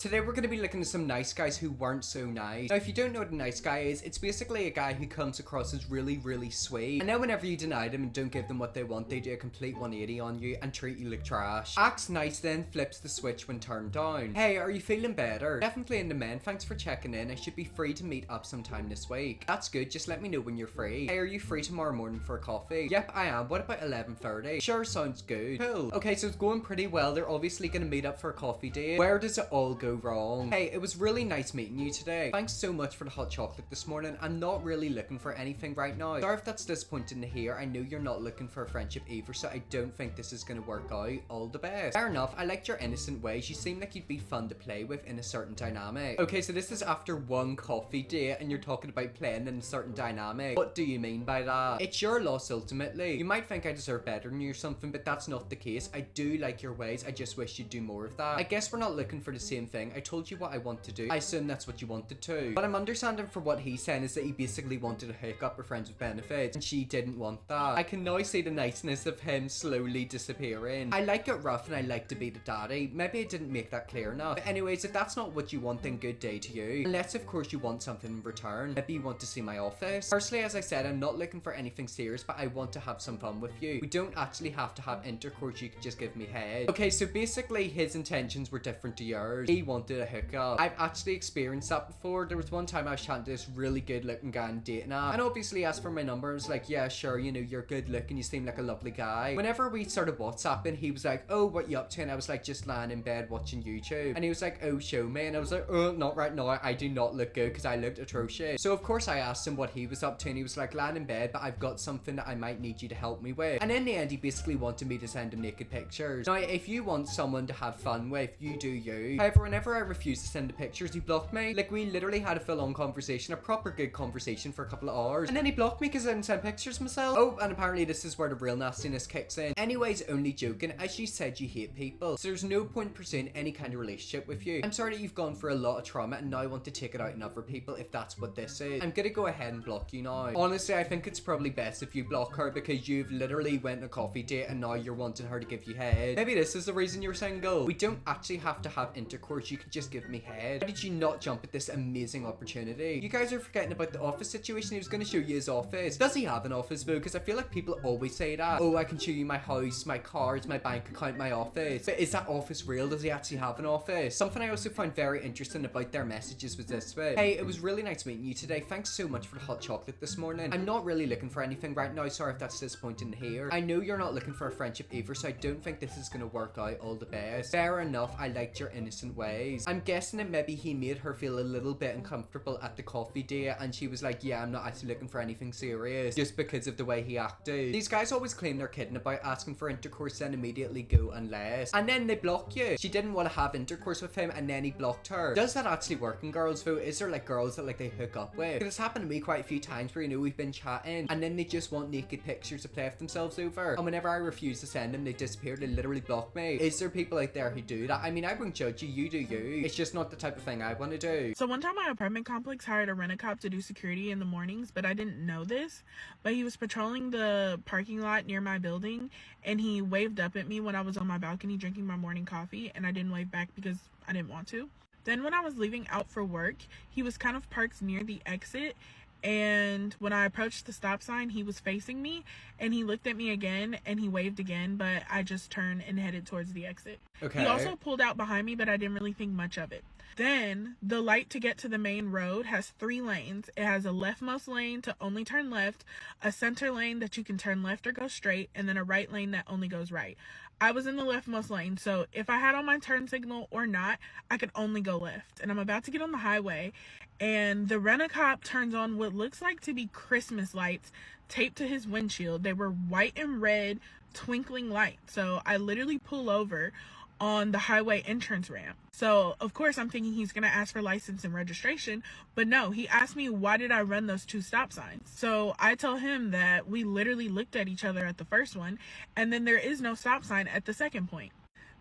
Today we're going to be looking at some nice guys who weren't so nice. Now if you don't know what a nice guy is, it's basically a guy who comes across as really sweet. And then whenever you deny them and don't give them what they want, they do a complete 180 on you and treat you like trash. Acts nice then flips the switch when turned down. Hey, are you feeling better? Definitely into men, thanks for checking in. I should be free to meet up sometime this week. That's good, just let me know when you're free. Hey, are you free tomorrow morning for a coffee? Yep, I am. What about 11:30? Sure, sounds good. Cool. Okay, so it's going pretty well. They're obviously going to meet up for a coffee date. Where does it all go wrong? Hey, it was really nice meeting you today. Thanks so much for the hot chocolate this morning. I'm not really looking for anything right now. Sorry if that's disappointing to hear. I know you're not looking for a friendship either, so I don't think this is going to work out. All the best. Fair enough. I liked your innocent ways. You seem like you'd be fun to play with in a certain dynamic. Okay, so this is after one coffee date and you're talking about playing in a certain dynamic. What do you mean by that? It's your loss ultimately. You might think I deserve better than you or something, but that's not the case. I do like your ways. I just wish you'd do more of that. I guess we're not looking for the same thing. I told you what I want to do. I assume that's what you wanted to. But I'm understanding for what he's saying is that he basically wanted a hookup with friends with benefits and she didn't want that. I can now see the niceness of him slowly disappearing. I like it rough and I like to be the daddy. Maybe I didn't make that clear enough. But anyways, if that's not what you want, then good day to you. Unless of course you want something in return. Maybe you want to see my office. Personally, as I said, I'm not looking for anything serious, but I want to have some fun with you. We don't actually have to have intercourse. You can just give me head. Okay, so basically his intentions were different to yours. He wanted a hookup. I've actually experienced that before. There was one time I was chatting to this really good looking guy on dating app and obviously asked for my number. I was like, yeah, sure, you know, you're good looking, you seem like a lovely guy. Whenever we started WhatsApping, he was like, oh, what you up to? And I was like, just lying in bed watching YouTube. And he was like, oh, show me. And I was like, oh, not right now, I do not look good because I looked atrocious. So of course I asked him what he was up to and he was like, lying in bed, but I've got something that I might need you to help me with. And in the end he basically wanted me to send him naked pictures. Now if you want someone to have fun with, you do you. However, whenever I refused to send the pictures, he blocked me. Like, we literally had a full-on conversation, a proper good conversation for a couple of hours, and then he blocked me because I didn't send pictures myself. Oh, and apparently this is where the real nastiness kicks in. Anyways, only joking. As you said, you hate people, so there's no point pursuing any kind of relationship with you. I'm sorry that you've gone through a lot of trauma and now want to take it out on other people if that's what this is. I'm gonna go ahead and block you now. Honestly, I think it's probably best if you block her because you've literally went on a coffee date and now you're wanting her to give you head. Maybe this is the reason you're single. We don't actually have to have intercourse. You can just give me head. Why did you not jump at this amazing opportunity? You guys are forgetting about the office situation. He was going to show you his office. Does he have an office though? Because I feel like people always say that. Oh, I can show you my house, my cars, my bank account, my office. But is that office real? Does he actually have an office? Something I also found very interesting about their messages was this bit. Hey, it was really nice meeting you today. Thanks so much for the hot chocolate this morning. I'm not really looking for anything right now. Sorry if that's disappointing to hear. I know you're not looking for a friendship either, so I don't think this is going to work out all the best. Fair enough. I liked your innocent ways. I'm guessing that maybe he made her feel a little bit uncomfortable at the coffee date and she was like, yeah, I'm not actually looking for anything serious just because of the way he acted. These guys always claim they're kidding about asking for intercourse then immediately go unless, and then they block you. She didn't want to have intercourse with him and then he blocked her. Does that actually work in girls though? Is there like girls that like they hook up with? It's happened to me quite a few times where, you know, we've been chatting and then they just want naked pictures to play with themselves over, and whenever I refuse to send them they disappear. They literally block me. Is there people out there who do that? I mean, I won't judge you, you do you. It's just not the type of thing I want to do. So one time my apartment complex hired a rent-a-cop to do security in the mornings, but I didn't know this. But he was patrolling the parking lot near my building and he waved up at me when I was on my balcony drinking my morning coffee, and I didn't wave back because I didn't want to. Then when I was leaving out for work, he was kind of parked near the exit, and when I approached the stop sign, he was facing me and he looked at me again and he waved again, but I just turned and headed towards the exit. Okay. He also pulled out behind me, but I didn't really think much of it. Then the light to get to the main road has 3 lanes. It has a leftmost lane to only turn left, a center lane that you can turn left or go straight, and then a right lane that only goes right. I was in the leftmost lane, so if I had on my turn signal or not, I could only go left. And I'm about to get on the highway, and the rent-a-cop turns on what looks like to be Christmas lights taped to his windshield. They were white and red twinkling lights. So I literally pull over on the highway entrance ramp. So of course I'm thinking he's gonna ask for license and registration, but no, he asked me why did I run those 2 stop signs. So I tell him that we literally looked at each other at the first one and then there is no stop sign at the second point.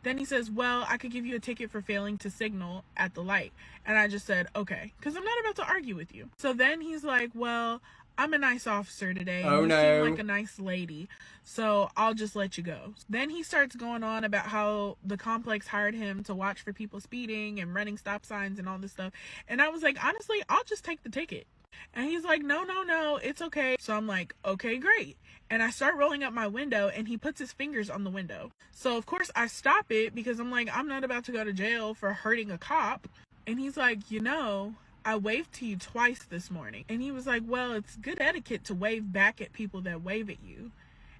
Then he says, well, I could give you a ticket for failing to signal at the light. And I just said, okay, because I'm not about to argue with you. So then he's like, well, I'm a nice officer today. Oh, You no. seem like a nice lady, so I'll just let you go. Then he starts going on about how the complex hired him to watch for people speeding and running stop signs and all this stuff. And I was like, honestly, I'll just take the ticket. And he's like, no, it's okay. So I'm like, okay, great. And I start rolling up my window, and he puts his fingers on the window. So of course I stop it because I'm like, I'm not about to go to jail for hurting a cop. And he's like, I waved to you twice this morning. And he was like, well, it's good etiquette to wave back at people that wave at you.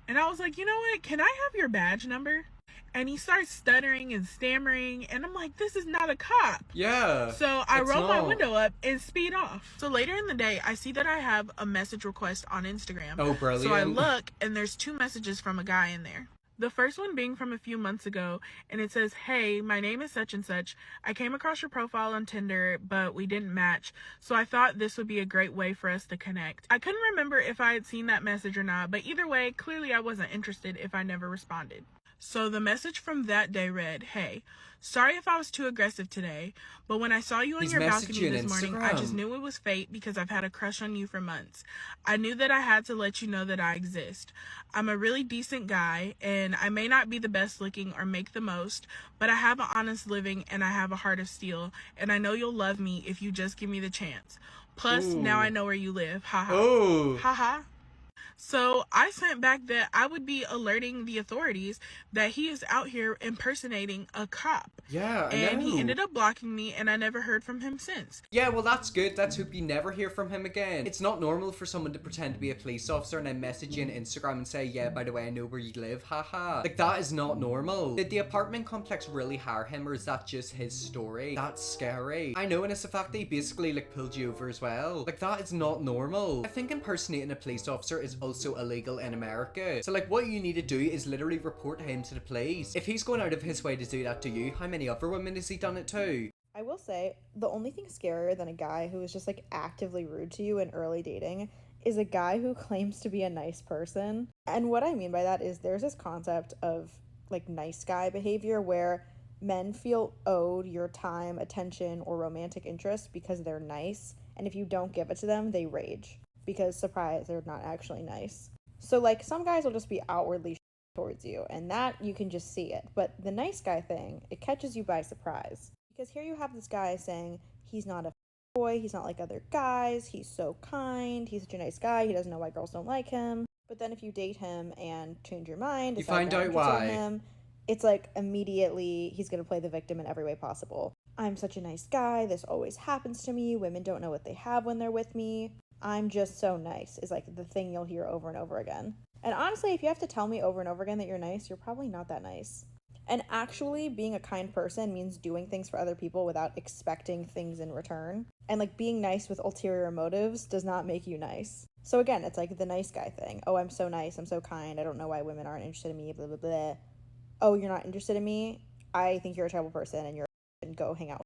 And I was like, you know what? Can I have your badge number? And he starts stuttering and stammering. And I'm like, this is not a cop. Yeah. So I roll my window up and speed off. So later in the day, I see that I have a message request on Instagram. Oh, brilliant. So I look, and there's 2 messages from a guy in there. The first one being from a few months ago, and it says, hey, my name is such and such. I came across your profile on Tinder, but we didn't match, so I thought this would be a great way for us to connect. I couldn't remember if I had seen that message or not, but either way, clearly I wasn't interested if I never responded. So the message from that day read, hey, sorry if I was too aggressive today, but when I saw you on your balcony this morning, I just knew it was fate because I've had a crush on you for months. I knew that I had to let you know that I exist. I'm a really decent guy, and I may not be the best looking or make the most, but I have an honest living and I have a heart of steel, and I know you'll love me if you just give me the chance. Plus, now I know where you live. Haha. Oh. Haha. So I sent back that I would be alerting the authorities that he is out here impersonating a cop. Yeah, I and know. He ended up blocking me, and I never heard from him since. Yeah, well, that's good. Let's hope you never hear from him again. It's not normal for someone to pretend to be a police officer and then message you on Instagram and say, yeah, by the way, I know where you live. Haha. Like, that is not normal. Did the apartment complex really hire him, or is that just his story? That's scary. I know, and it's the fact that he basically, like, pulled you over as well. Like, that is not normal. I think impersonating a police officer is also illegal in America. So, like, what you need to do is literally report him to the police. If he's going out of his way to do that to you, how many other women has he done it to? I will say, the only thing scarier than a guy who is just, like, actively rude to you in early dating is a guy who claims to be a nice person. And what I mean by that is there's this concept of, like, nice guy behavior where men feel owed your time, attention, or romantic interest because they're nice. And if you don't give it to them, they rage. Because, surprise, they're not actually nice. So, like, some guys will just be outwardly towards you, and that you can just see it. But the nice guy thing, it catches you by surprise. Because here you have this guy saying he's not a boy, he's not like other guys, he's so kind, he's such a nice guy, he doesn't know why girls don't like him. But then if you date him and change your mind, you find out why. Him, it's like immediately he's going to play the victim in every way possible. I'm such a nice guy, this always happens to me, women don't know what they have when they're with me. I'm just so nice is like the thing you'll hear over and over again. And honestly, if you have to tell me over and over again that you're nice, you're probably not that nice. And actually, being a kind person means doing things for other people without expecting things in return. And like being nice with ulterior motives does not make you nice. So again, it's like the nice guy thing. Oh, I'm so nice, I'm so kind, I don't know why women aren't interested in me, blah, blah, blah. Oh, you're not interested in me? I think you're a terrible person and go hang out.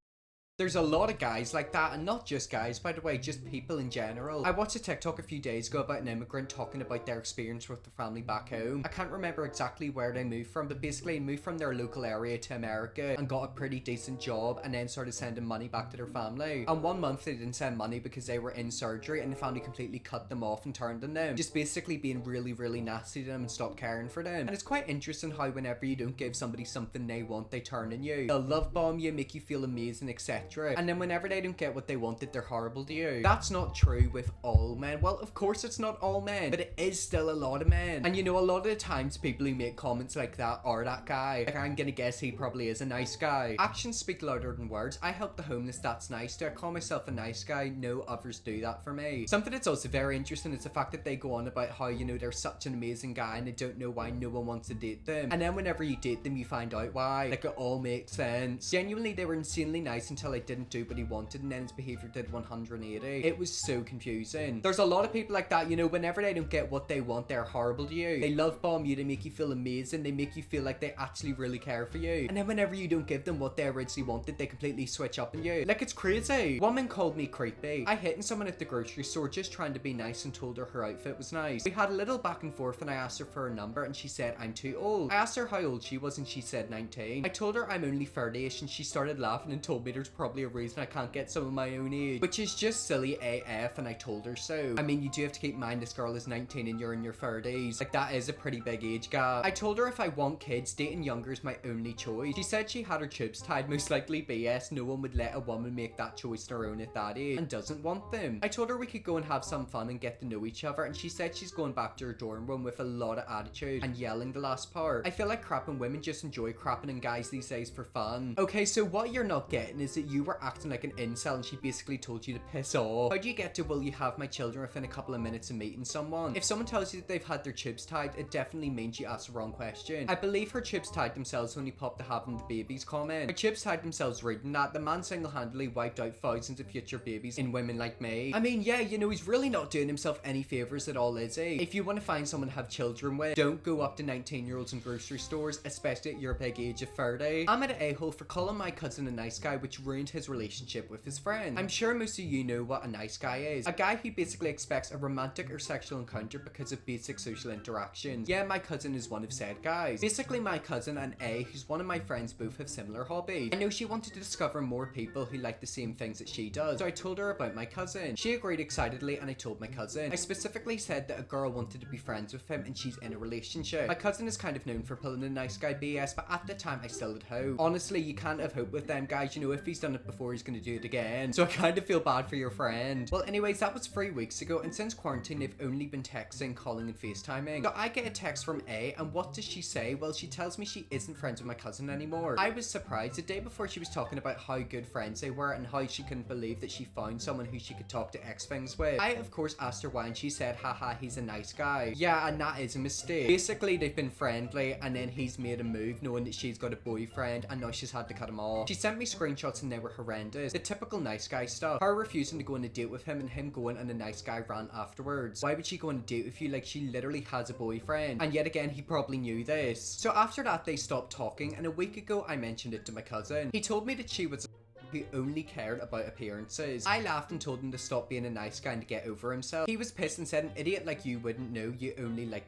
There's a lot of guys like that, and not just guys, by the way, just people in general. I watched a TikTok a few days ago about an immigrant talking about their experience with the family back home. I can't remember exactly where they moved from, but basically moved from their local area to America and got a pretty decent job and then started sending money back to their family. And 1 month they didn't send money because they were in surgery and the family completely cut them off and turned on them. Just basically being really, really nasty to them and stopped caring for them. And it's quite interesting how whenever you don't give somebody something they want, they turn on you. They'll love bomb you, make you feel amazing, etc. And then whenever they don't get what they wanted, they're horrible to you. That's not true with all men. Well, of course it's not all men, but it is still a lot of men. And you know, a lot of the times people who make comments like that are that guy. Like, I'm gonna guess he probably is a nice guy. Actions speak louder than words. I help the homeless, that's nice. Do I call myself a nice guy? No, others do that for me. Something that's also very interesting is the fact that they go on about how, you know, they're such an amazing guy and they don't know why no one wants to date them. And then whenever you date them, you find out why. Like, it all makes sense. Genuinely, they were insanely nice until they didn't do what he wanted, and then his behavior did 180. It was so confusing. There's a lot of people like that, you know, whenever they don't get what they want, they're horrible to you. They love bomb you, they make you feel amazing, they make you feel like they actually really care for you. And then whenever you don't give them what they originally wanted, they completely switch up on you. Like, it's crazy. Woman called me creepy. I hit someone at the grocery store just trying to be nice and told her outfit was nice. We had a little back and forth and I asked her for her number and she said I'm too old. I asked her how old she was and she said 19. I told her I'm only 30ish and she started laughing and told me there's probably probably a reason I can't get some of my own age, which is just silly AF, and I told her so. I mean, you do have to keep in mind this girl is 19 and you're in your 30s. Like, that is a pretty big age gap. I told her if I want kids, dating younger is my only choice. She said she had her tubes tied, most likely BS. No one would let a woman make that choice on her own at that age and doesn't want them. I told her we could go and have some fun and get to know each other, and she said she's going back to her dorm room with a lot of attitude and yelling the last part. I feel like crap and women just enjoy crapping on guys these days for fun. Okay, so what you're not getting is that you were acting like an incel and she basically told you to piss off. How do you get to will you have my children within a couple of minutes of meeting someone? If someone tells you that they've had their tubes tied, it definitely means you asked the wrong question. I believe her tubes tied themselves when he popped the having the babies comment. Her tubes tied themselves reading that. The man single-handedly wiped out thousands of future babies in women like me. I mean, yeah, you know, he's really not doing himself any favors at all, is he? If you want to find someone to have children with, don't go up to 19-year-olds in grocery stores, especially at your big age of 30. I'm an a-hole for calling my cousin a nice guy, which ruined his relationship with his friend. I'm sure most of you know what a nice guy is. A guy who basically expects a romantic or sexual encounter because of basic social interactions. Yeah, my cousin is one of said guys. Basically, my cousin and A, who's one of my friends, both have similar hobbies. I know she wanted to discover more people who like the same things that she does, so I told her about my cousin. She agreed excitedly and I told my cousin. I specifically said that a girl wanted to be friends with him and she's in a relationship. My cousin is kind of known for pulling a nice guy BS, but at the time I still had hope. Honestly, you can't have hope with them guys, you know, if he's done it before, he's gonna do it again. So I kind of feel bad for your friend. Well, anyways, that was 3 weeks ago, and since quarantine, they've only been texting, calling, and FaceTiming. So I get a text from A, and what does she say? Well, she tells me she isn't friends with my cousin anymore. I was surprised. The day before, she was talking about how good friends they were and how she couldn't believe that she found someone who she could talk to X things with. I, of course, asked her why, and she said, haha, he's a nice guy. Yeah, and that is a mistake. Basically, they've been friendly, and then he's made a move knowing that she's got a boyfriend, and now she's had to cut him off. She sent me screenshots and they were horrendous. The typical nice guy stuff. Her refusing to go on a date with him and him going on a nice guy rant afterwards. Why would she go on a date with you? Like, she literally has a boyfriend. And yet again, he probably knew this. So after that, they stopped talking, and a week ago, I mentioned it to my cousin. He told me that she was who only cared about appearances. I laughed and told him to stop being a nice guy and to get over himself. He was pissed and said, an idiot like you wouldn't know, you only like.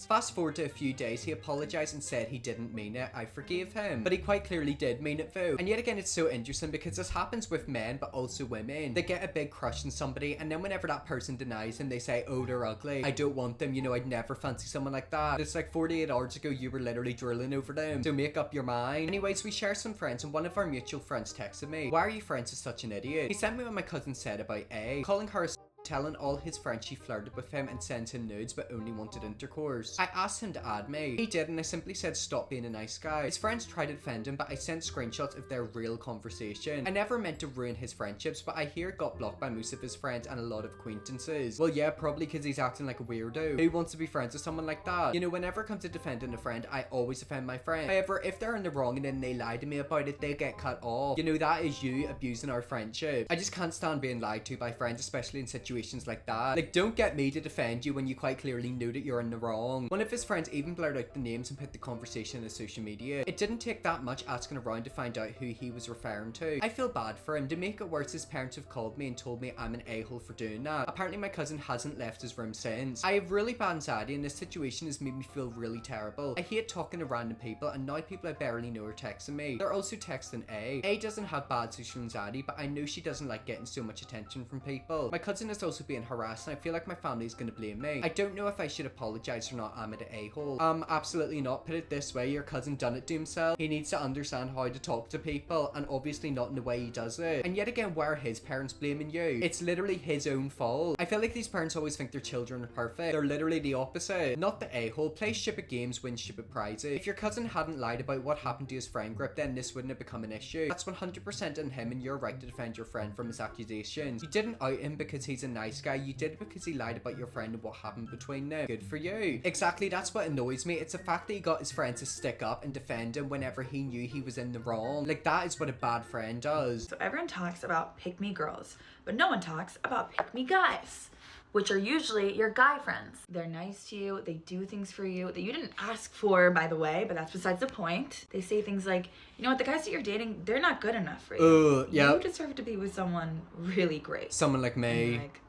Fast forward to a few days, he apologized and said he didn't mean it. I forgave him. But he quite clearly did mean it though. And yet again, it's so interesting because this happens with men, but also women. They get a big crush on somebody, and then whenever that person denies them, they say, oh, they're ugly. I don't want them. You know, I'd never fancy someone like that. But it's like 48 hours ago, you were literally drilling over them. So make up your mind. Anyways, we share some friends, and one of our mutual friends texted me, why are you friends with such an idiot? He sent me what my cousin said about A, calling her a telling all his friends she flirted with him and sent him nudes but only wanted intercourse. I asked him to add me. He did, and I simply said stop being a nice guy. His friends tried to defend him, but I sent screenshots of their real conversation. I never meant to ruin his friendships, but I hear it got blocked by most of his friends and a lot of acquaintances. Well, yeah, probably because he's acting like a weirdo. Who wants to be friends with someone like that? You know, whenever it comes to defending a friend, I always defend my friend. However, if they're in the wrong and then they lie to me about it, they get cut off. You know, that is you abusing our friendship. I just can't stand being lied to by friends, especially in situations like that. Like, don't get me to defend you when you quite clearly know that you're in the wrong. One of his friends even blurred out the names and put the conversation on social media. It didn't take that much asking around to find out who he was referring to. I feel bad for him. To make it worse, his parents have called me and told me I'm an a-hole for doing that. Apparently my cousin hasn't left his room since. I have really bad anxiety, and this situation has made me feel really terrible. I hate talking to random people, and now people I barely know are texting me. They're also texting A. A doesn't have bad social anxiety, but I know she doesn't like getting so much attention from people. My cousin is also being harassed, and I feel like my family is going to blame me. I don't know if I should apologize or not. I'm an a-hole. Absolutely not. Put it this way, your cousin done it to himself. He needs to understand how to talk to people, and obviously not in the way he does it. And yet again, why are his parents blaming you? It's literally his own fault. I feel like these parents always think their children are perfect. They're literally the opposite. Not the a-hole. Play stupid games, win stupid prizes. If your cousin hadn't lied about what happened to his friend group, then this wouldn't have become an issue. That's 100% on him, and you're right to defend your friend from his accusations. You didn't out him because he's a nice guy. You did it because he lied about your friend and what happened between them. Good for you. Exactly, that's what annoys me. It's the fact that he got his friend to stick up and defend him whenever he knew he was in the wrong. Like, that is what a bad friend does. So everyone talks about pick-me girls, but no one talks about pick-me guys, which are usually your guy friends. They're nice to you, they do things for you that you didn't ask for, by the way, but that's besides the point. They say things like, you know what, the guys that you're dating, they're not good enough for you. Yeah. You deserve to be with someone really great. Someone like me. Like,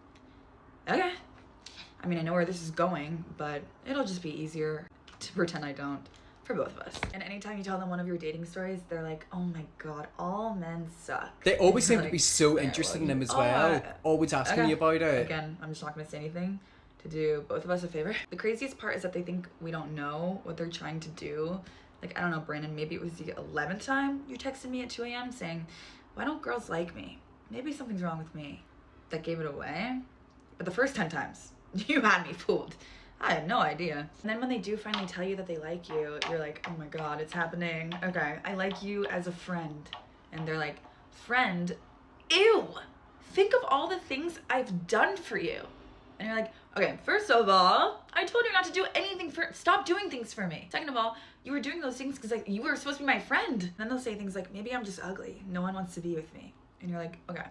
okay. I mean, I know where this is going, but it'll just be easier to pretend I don't. for both of us. And anytime you tell them one of your dating stories, they're like, oh my god, all men suck. They always seem Like, to be so yeah, interested well, in them as oh, well. Always asking okay. you about it. Again, I'm just not gonna say anything to do both of us a favor. The craziest part is that they think we don't know what they're trying to do. Like, I don't know, Brandon, maybe it was the 11th time you texted me at 2 a.m. saying, why don't girls like me? Maybe something's wrong with me. That gave it away. But the first 10 times, you had me fooled. I had no idea. And then when they do finally tell you that they like you, you're like, oh my god, it's happening. Okay, I like you as a friend. And they're like, friend? Ew! Think of all the things I've done for you. And you're like, okay, first of all, I told you not to do anything stop doing things for me. Second of all, you were doing those things because like you were supposed to be my friend. And then they'll say things like, maybe I'm just ugly. No one wants to be with me. And you're like, okay,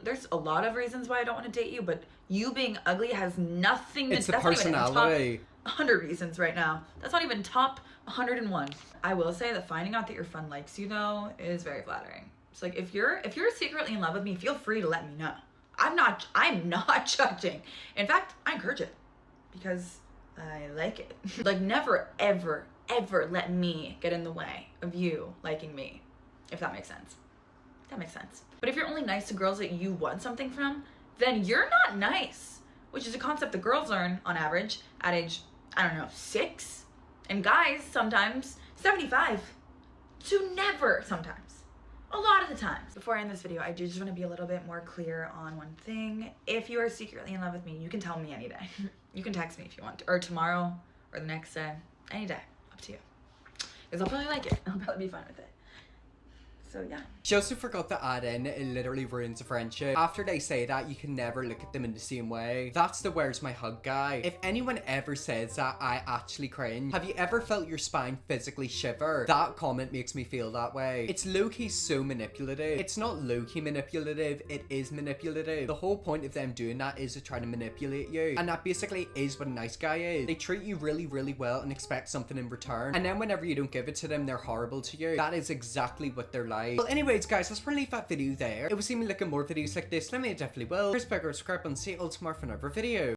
there's a lot of reasons why I don't want to date you, but you being ugly has nothing to do. It's the personality. 100 reasons right now. That's not even top 101. I will say that finding out that your friend likes you though is very flattering. It's like if you're secretly in love with me, feel free to let me know. I'm not judging. In fact, I encourage it because I like it. Like never, ever, ever let me get in the way of you liking me, if that makes sense. That makes sense. But if you're only nice to girls that you want something from, then you're not nice, which is a concept that girls learn on average at age, I don't know, 6, and guys sometimes 75 to never sometimes. A lot of the times. Before I end this video, I do just want to be a little bit more clear on one thing. If you are secretly in love with me, you can tell me any day. You can text me if you want to, or tomorrow, or the next day, any day, up to you. Because I'll probably like it. I'll probably be fine with it. So yeah. She also forgot to add in, it literally ruins a friendship. After they say that, you can never look at them in the same way. That's the where's my hug guy. If anyone ever says that, I actually cringe. Have you ever felt your spine physically shiver? That comment makes me feel that way. It's low-key so manipulative. It's not low-key manipulative, it is manipulative. The whole point of them doing that is to try to manipulate you. And that basically is what a nice guy is. They treat you really, really well and expect something in return. And then whenever you don't give it to them, they're horrible to you. That is exactly what they're like. Well, anyways, guys, let's leave that video there. If we see me looking more videos like this, let me know definitely will. Here's bigger, subscribe and see you all tomorrow for another video.